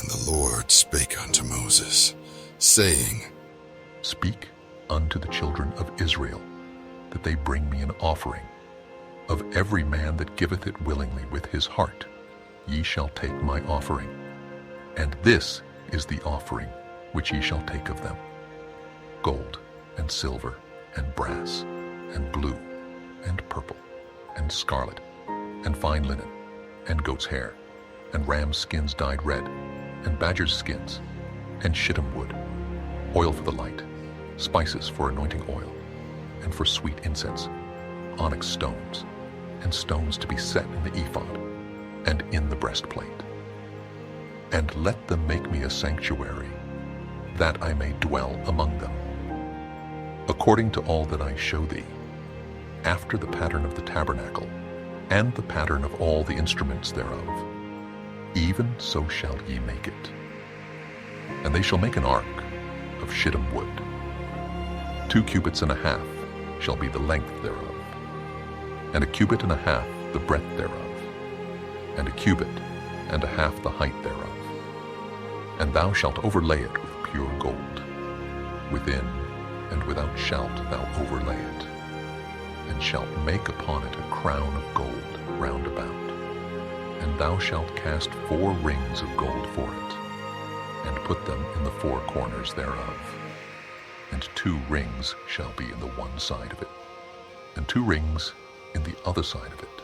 the Lord spake unto Moses, saying, Speak unto the children of Israel, that they bring me an offering. Of every man that giveth it willingly with his heart, ye shall take my offering. And this is the offering which ye shall take of them: gold, and silver, and brass, and blue, and purple, and scarlet, and fine linen, and goat's hair, and ram's skins dyed red, and badger's skins, and shittim wood, oil for the light, spices for anointing oil, and for sweet incense, onyx stones, and stones to be set in the ephod, and in the breastplate. And let them make me a sanctuary, that I may dwell among them, according to all that I show thee, after the pattern of the tabernacle, and the pattern of all the instruments thereof. Even so shall ye make it. And they shall make an ark of shittim wood. 2 cubits and a half shall be the length thereof, and 1 cubit and a half the breadth thereof, and 1 cubit and a half the height thereof. And thou shalt overlay it with pure gold. Within and without shalt thou overlay it, and shalt make upon it a crown of gold round about. And thou shalt cast 4 rings of gold for it, and put them in the 4 corners thereof. And 2 rings shall be in the one side of it, and 2 rings in the other side of it.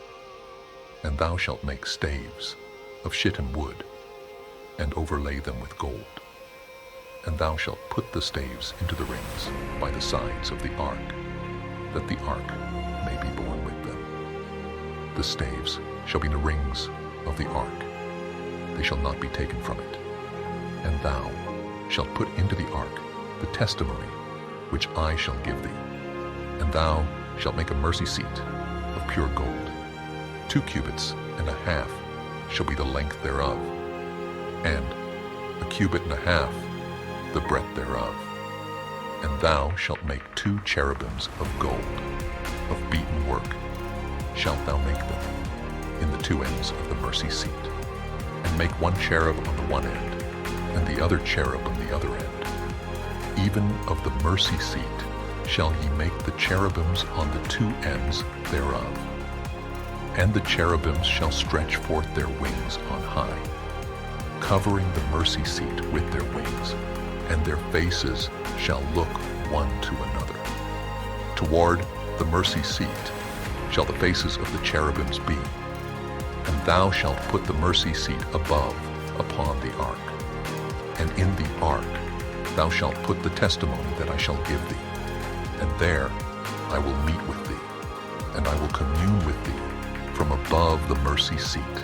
And thou shalt make staves of shittim wood, and overlay them with gold. And thou shalt put the staves into the rings by the sides of the ark, that the ark may be borne with them. The staves shall be in the rings of the ark, they shall not be taken from it. And thou shalt put into the ark the testimony which I shall give thee. And thou shalt make a mercy seat of pure gold. 2 cubits and a half shall be the length thereof, and 1 cubit and a half the breadth thereof. And thou shalt make 2 cherubims of gold, of beaten work, shalt thou make them, in the 2 ends of the mercy seat. And make 1 cherub on the one end, and the other cherub on the other end. Even of the mercy seat shall ye make the cherubims on the 2 ends thereof. And the cherubims shall stretch forth their wings on high, covering the mercy seat with their wings, and their faces shall look one to another. Toward the mercy seat shall the faces of the cherubims be. And thou shalt put the mercy seat above upon the ark. And in the ark thou shalt put the testimony that I shall give thee. And there I will meet with thee, and I will commune with thee from above the mercy seat,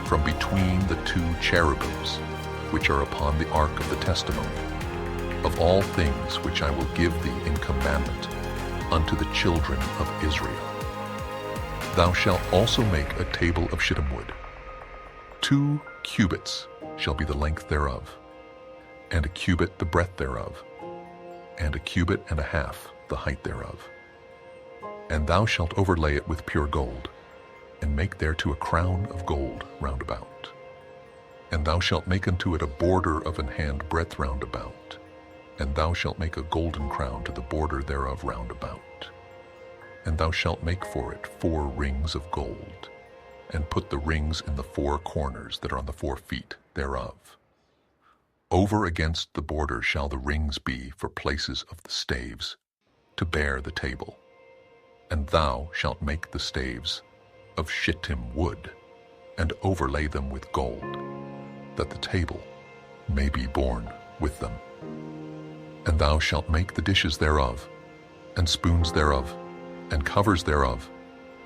from between the 2 cherubims which are upon the ark of the testimony, of all things which I will give thee in commandment unto the children of Israel. Thou shalt also make a table of shittim wood. 2 cubits shall be the length thereof, and 1 cubit the breadth thereof, and 1 cubit and a half the height thereof. And thou shalt overlay it with pure gold, and make thereto a crown of gold round about. And thou shalt make unto it a border of an hand breadth round about, and thou shalt make a golden crown to the border thereof round about. And thou shalt make for it 4 rings of gold, and put the rings in the 4 corners that are on the 4 feet thereof. Over against the border shall the rings be for places of the staves, to bear the table. And thou shalt make the staves of shittim wood, and overlay them with gold, that the table may be borne with them. And thou shalt make the dishes thereof, and spoons thereof, and covers thereof,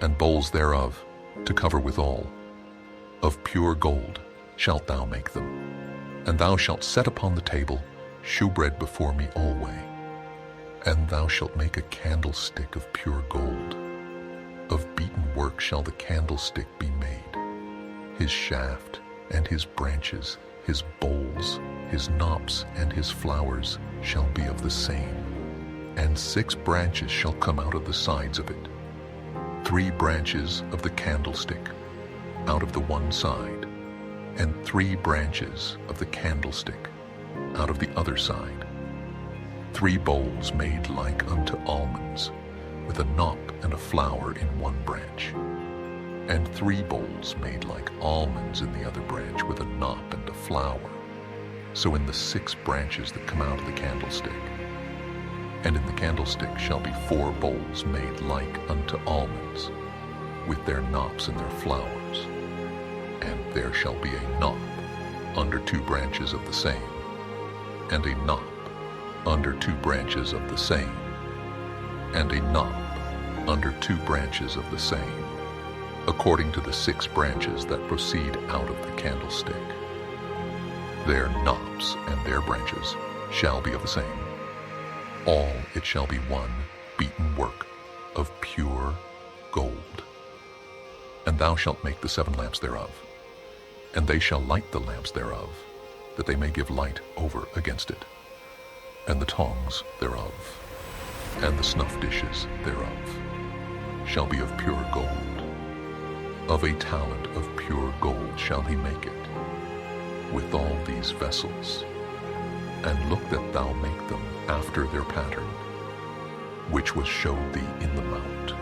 and bowls thereof, to cover withal. Of pure gold shalt thou make them. And thou shalt set upon the table shewbread before me alway. And thou shalt make a candlestick of pure gold. Of beaten work shall the candlestick be made. His shaft and his branches, his bowls, his knops and his flowers shall be of the same. And 6 branches shall come out of the sides of it, 3 branches of the candlestick out of the one side, and 3 branches of the candlestick out of the other side, 3 bowls made like unto almonds, with a knop and a flower in one branch, and 3 bowls made like almonds in the other branch, with a knop and a flower, so in the 6 branches that come out of the candlestick. And in the candlestick shall be 4 bowls made like unto almonds, with their knops and their flowers. And there shall be a knop under 2 branches of the same, and a knop under 2 branches of the same, and a knop under 2 branches of the same, according to the 6 branches that proceed out of the candlestick. Their knops and their branches shall be of the same. All it shall be one beaten work of pure gold. And thou shalt make the 7 lamps thereof, and they shall light the lamps thereof, that they may give light over against it, and the tongs thereof, and the snuff dishes thereof, shall be of pure gold. Of a talent of pure gold shall he make it, with all these vessels. And look that thou make them after their pattern, which was showed thee in the mount.